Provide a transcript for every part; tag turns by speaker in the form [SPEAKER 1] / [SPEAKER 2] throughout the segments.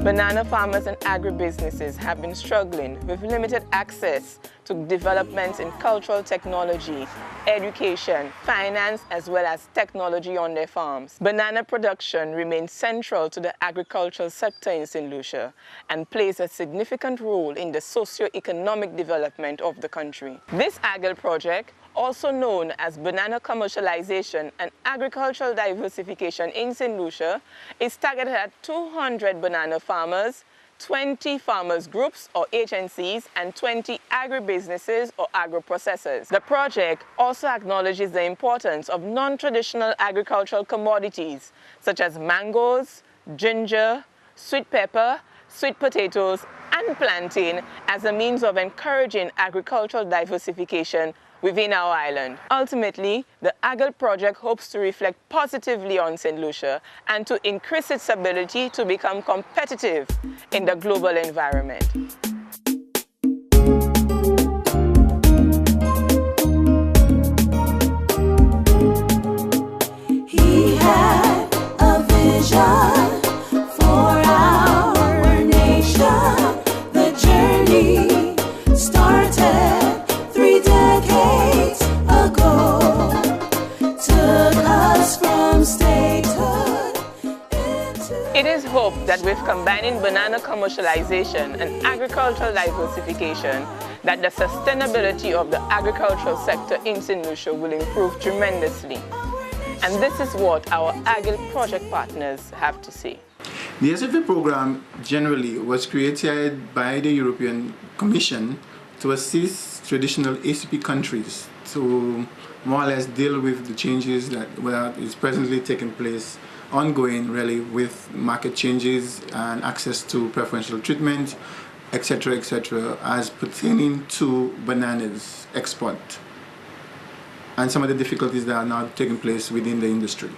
[SPEAKER 1] Banana farmers and agribusinesses have been struggling with limited access to developments in cultural technology, education, finance, as well as technology on their farms. Banana production remains central to the agricultural sector in St. Lucia and plays a significant role in the socio-economic development of the country. This Agil Project, also known as Banana Commercialization and Agricultural Diversification in St. Lucia, is targeted at 200 banana farmers, 20 farmers groups or agencies, and 20 agribusinesses or agro-processors. The project also acknowledges the importance of non-traditional agricultural commodities such as mangoes, ginger, sweet pepper, sweet potatoes, and plantain as a means of encouraging agricultural diversification within our island. Ultimately, the Agil Project hopes to reflect positively on St. Lucia and to increase its ability to become competitive in the global environment.
[SPEAKER 2] He had a vision for our nation. The journey started 3 decades ago, took us from statehood into...
[SPEAKER 1] It is hoped that with combining banana commercialization and agricultural diversification, that the sustainability of the agricultural sector in St. Lucia will improve tremendously. And this is what our Agil Project partners have to say.
[SPEAKER 3] The SFA program generally was created by the European Commission to assist traditional ACP countries to more or less deal with the changes that is presently taking place, ongoing really, with market changes and access to preferential treatment, etc., as pertaining to bananas export and some of the difficulties that are now taking place within the industry.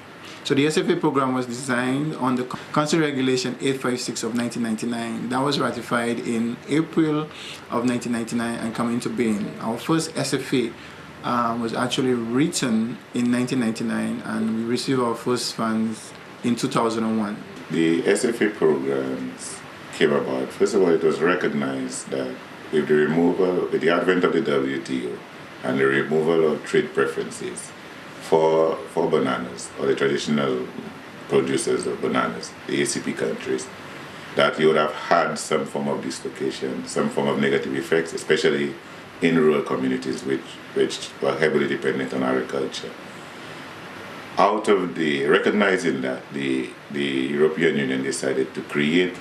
[SPEAKER 3] So the SFA program was designed on the Council Regulation 856 of 1999. That was ratified in April of 1999 and come into being. Our first SFA was actually written in 1999, and we received our first funds in 2001.
[SPEAKER 4] The SFA programs came about. First of all, it was recognized that with the advent of the WTO and the removal of trade preferences for bananas, or the traditional producers of bananas, the ACP countries, that you would have had some form of dislocation, some form of negative effects, especially in rural communities which were heavily dependent on agriculture. Out of recognizing that, the European Union decided to create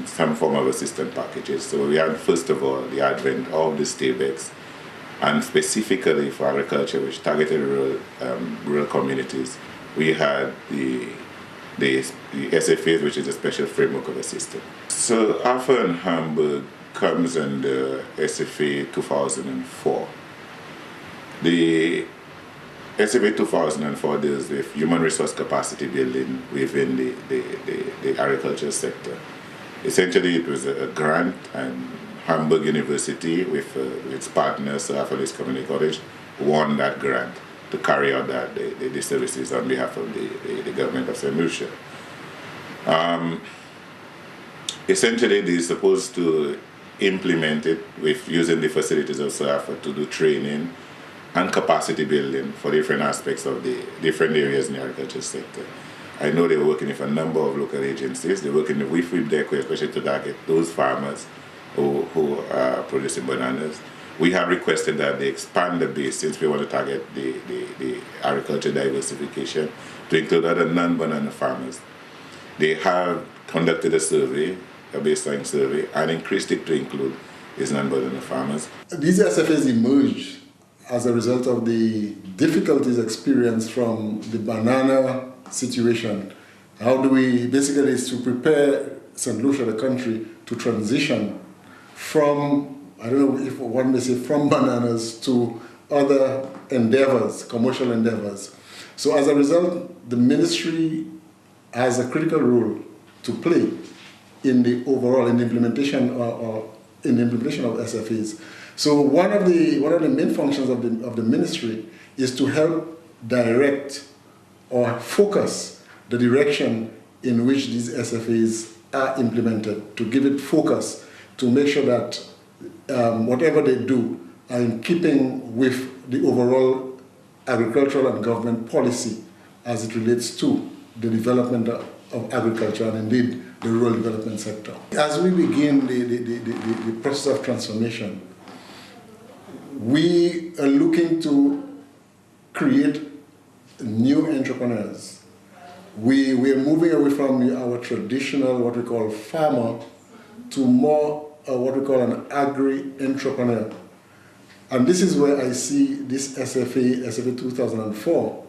[SPEAKER 4] some form of assistance packages. So we had, first of all, the advent of the STABEX, and specifically for agriculture, which targeted rural communities, we had the SFAs, which is a special framework of assistance. So AFA in Hamburg comes under SFA 2004. The SFA 2004 deals with human resource capacity building within the agriculture sector. Essentially, it was a grant, and Hamburg University, with its partners, South Community College, won that grant to carry out the services on behalf of the government of St. Lucia. Essentially, they're supposed to implement it with using the facilities of SAFA to do training and capacity building for different aspects of the different areas in the agriculture sector. I know they're working with a number of local agencies. They're working with WIFIB, especially to target those farmers who are producing bananas. We have requested that they expand the base, since we want to target the agriculture diversification, to include other non-banana farmers. They have conducted a survey, a baseline survey, and increased it to include these non-banana farmers.
[SPEAKER 5] These SFAs emerged as a result of the difficulties experienced from the banana situation. How do we, basically, is to prepare St. Lucia, the country, to transition from, I don't know if one may say, from bananas to other endeavors, commercial endeavors. So as a result, the ministry has a critical role to play in the overall, in the implementation of SFAs. So one of the main functions of the ministry is to help direct or focus the direction in which these SFAs are implemented, to give it focus, to make sure that whatever they do are in keeping with the overall agricultural and government policy as it relates to the development of agriculture and indeed the rural development sector. As we begin the process of transformation, we are looking to create new entrepreneurs. We are moving away from our traditional, what we call farmer, to more what we call an agri-entrepreneur. And this is where I see this SFA 2004,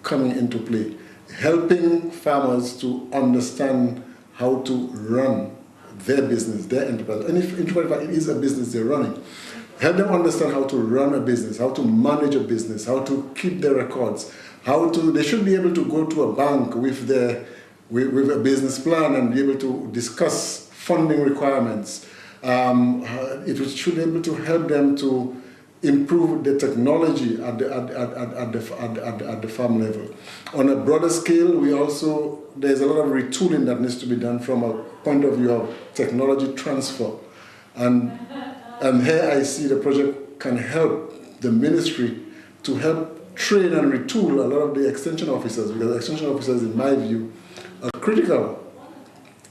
[SPEAKER 5] coming into play, helping farmers to understand how to run their business, their enterprise. And if it is a business they're running, help them understand how to run a business, how to manage a business, how to keep their records, they should be able to go to a bank with a business plan and be able to discuss funding requirements. It should be able to help them to improve the technology at the farm level. On a broader scale, there's a lot of retooling that needs to be done from a point of view of technology transfer. And here I see the project can help the ministry to help train and retool a lot of the extension officers, because extension officers, in my view, are critical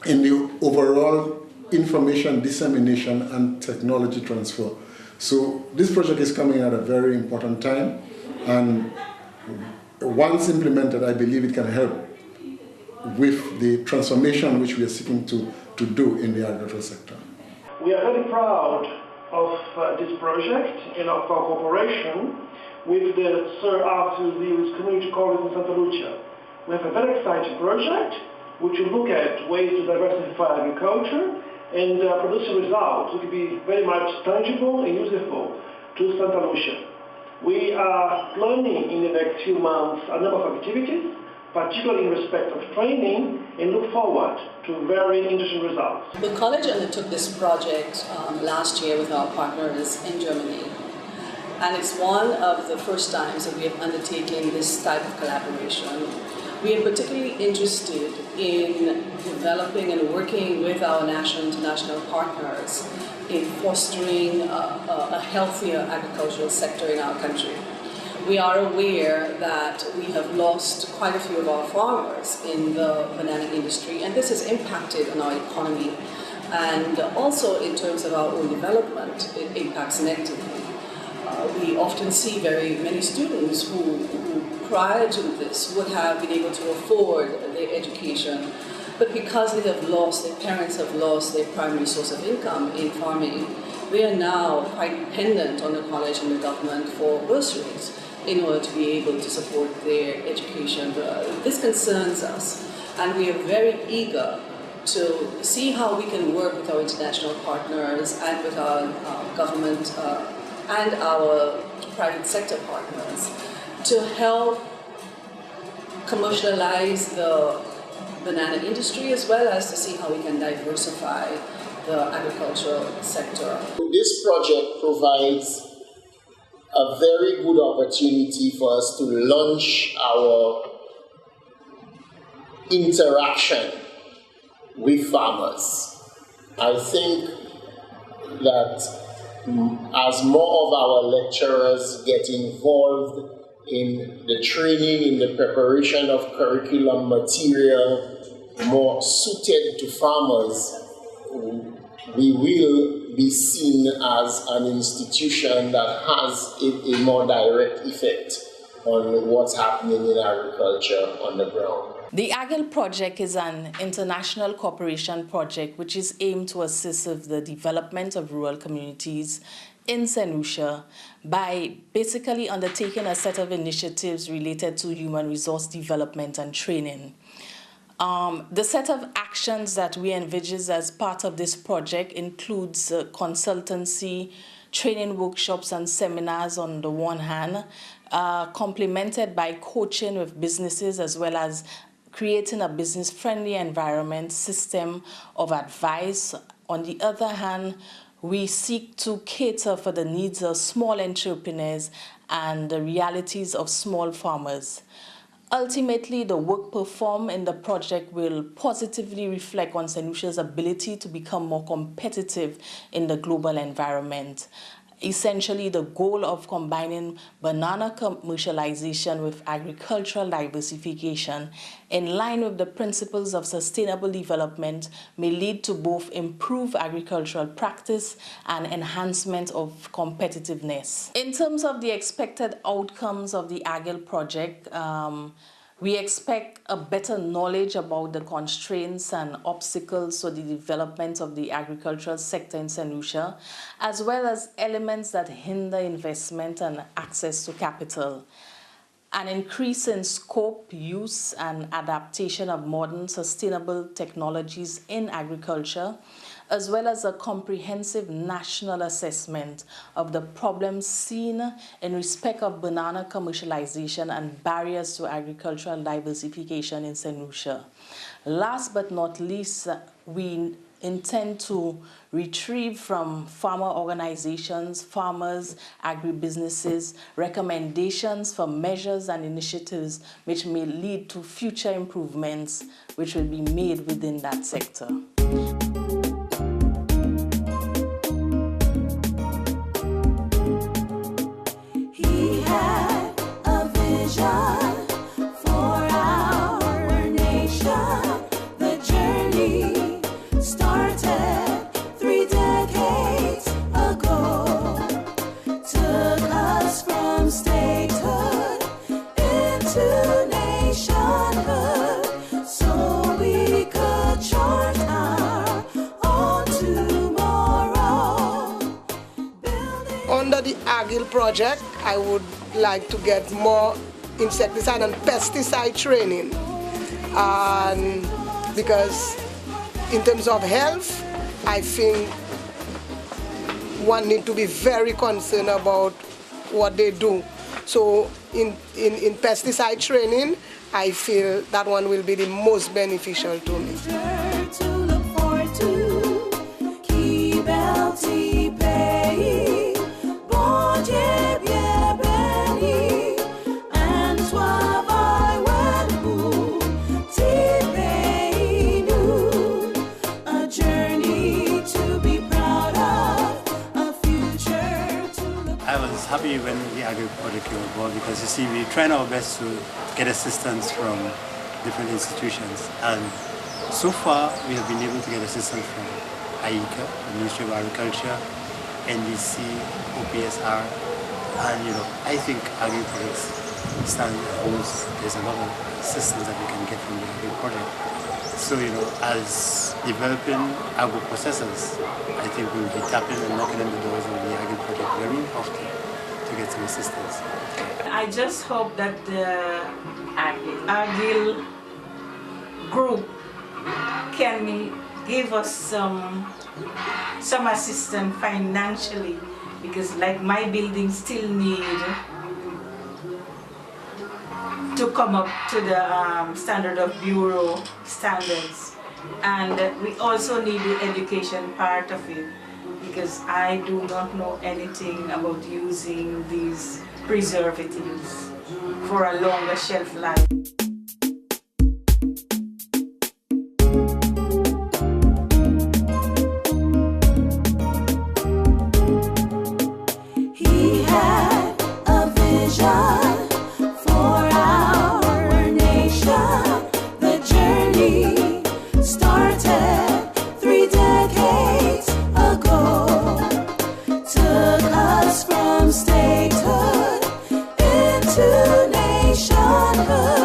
[SPEAKER 5] in the overall information dissemination and technology transfer. So this project is coming at a very important time, and once implemented, I believe it can help with the transformation which we are seeking to do in the agricultural sector.
[SPEAKER 6] We are very proud of this project and of our cooperation with the Sir Arthur Lewis Community College in Santa Lucia. We have a very exciting project which will look at ways to diversify agriculture and produce a result which will be very much tangible and useful to Santa Lucia. We are planning in the next few months a number of activities, particularly in respect of training, and look forward to very interesting results.
[SPEAKER 7] The college undertook this project last year with our partners in Germany. And it's one of the first times that we have undertaken this type of collaboration. We are particularly interested in developing and working with our national and international partners in fostering a healthier agricultural sector in our country. We are aware that we have lost quite a few of our farmers in the banana industry, and this has impacted on our economy. And also in terms of our own development, it impacts negatively. We often see very many students who prior to this would have been able to afford their education, but because they have lost, their parents have lost their primary source of income in farming, they are now quite dependent on the college and the government for bursaries in order to be able to support their education. This concerns us, and we are very eager to see how we can work with our international partners and with our government and our private sector partners to help commercialize the banana industry, as well as to see how we can diversify the agricultural sector.
[SPEAKER 8] This project provides a very good opportunity for us to launch our interaction with farmers. I think that as more of our lecturers get involved in the training, in the preparation of curriculum material more suited to farmers, we will be seen as an institution that has a more direct effect on what's happening in agriculture on the ground.
[SPEAKER 9] The Agil Project is an international cooperation project which is aimed to assist with the development of rural communities in St. Lucia by basically undertaking a set of initiatives related to human resource development and training. The set of actions that we envisage as part of this project includes consultancy, training workshops and seminars on the one hand, complemented by coaching with businesses as well as creating a business-friendly environment system of advice. On the other hand, we seek to cater for the needs of small entrepreneurs and the realities of small farmers. Ultimately, the work performed in the project will positively reflect on St. Lucia's ability to become more competitive in the global environment. Essentially, the goal of combining banana commercialization with agricultural diversification in line with the principles of sustainable development may lead to both improved agricultural practice and enhancement of competitiveness. In terms of the expected outcomes of the Agil project, we expect a better knowledge about the constraints and obstacles to the development of the agricultural sector in St. Lucia, as well as elements that hinder investment and access to capital. An increase in scope, use, and adaptation of modern sustainable technologies in agriculture, as well as a comprehensive national assessment of the problems seen in respect of banana commercialization and barriers to agricultural diversification in St. Lucia. Last but not least, we intend to retrieve from farmer organizations, farmers, agribusinesses, recommendations for measures and initiatives which may lead to future improvements which will be made within that sector.
[SPEAKER 2] He had a vision for our nation. The journey started 3 decades ago. Took us from statehood into nationhood, so we could chart our own tomorrow.
[SPEAKER 10] Under the Agil Project, I would like to get more insecticide and pesticide training, because in terms of health, I think one need to be very concerned about what they do. So in pesticide training, I feel that one will be the most beneficial to me.
[SPEAKER 2] To look forward to, keep LT paying, bon Dieu bien béni, and soit nous, a journey to be proud of, a future to look.
[SPEAKER 11] I was happy when the Agil Project came aboard because you see, we're trying our best to get assistance from different institutions, and so far we have been able to get assistance from AICA, the Ministry of Agriculture, NDC, OPSR, and I think Agil Project there's a lot of assistance that we can get from the Agil Project. So as developing agro-processors, I think we'll be tapping and knocking on the doors of the Agil Project very often to get some assistance.
[SPEAKER 12] I just hope that the Agil group can give us some assistance financially, because like my building still need to come up to the Standard of Bureau standards, and we also need the education part of it, because I do not know anything about using these preservatives for a longer shelf life.
[SPEAKER 2] He had a vision for our nation. The journey started 3 decades ago. Took us from statehood into nationhood.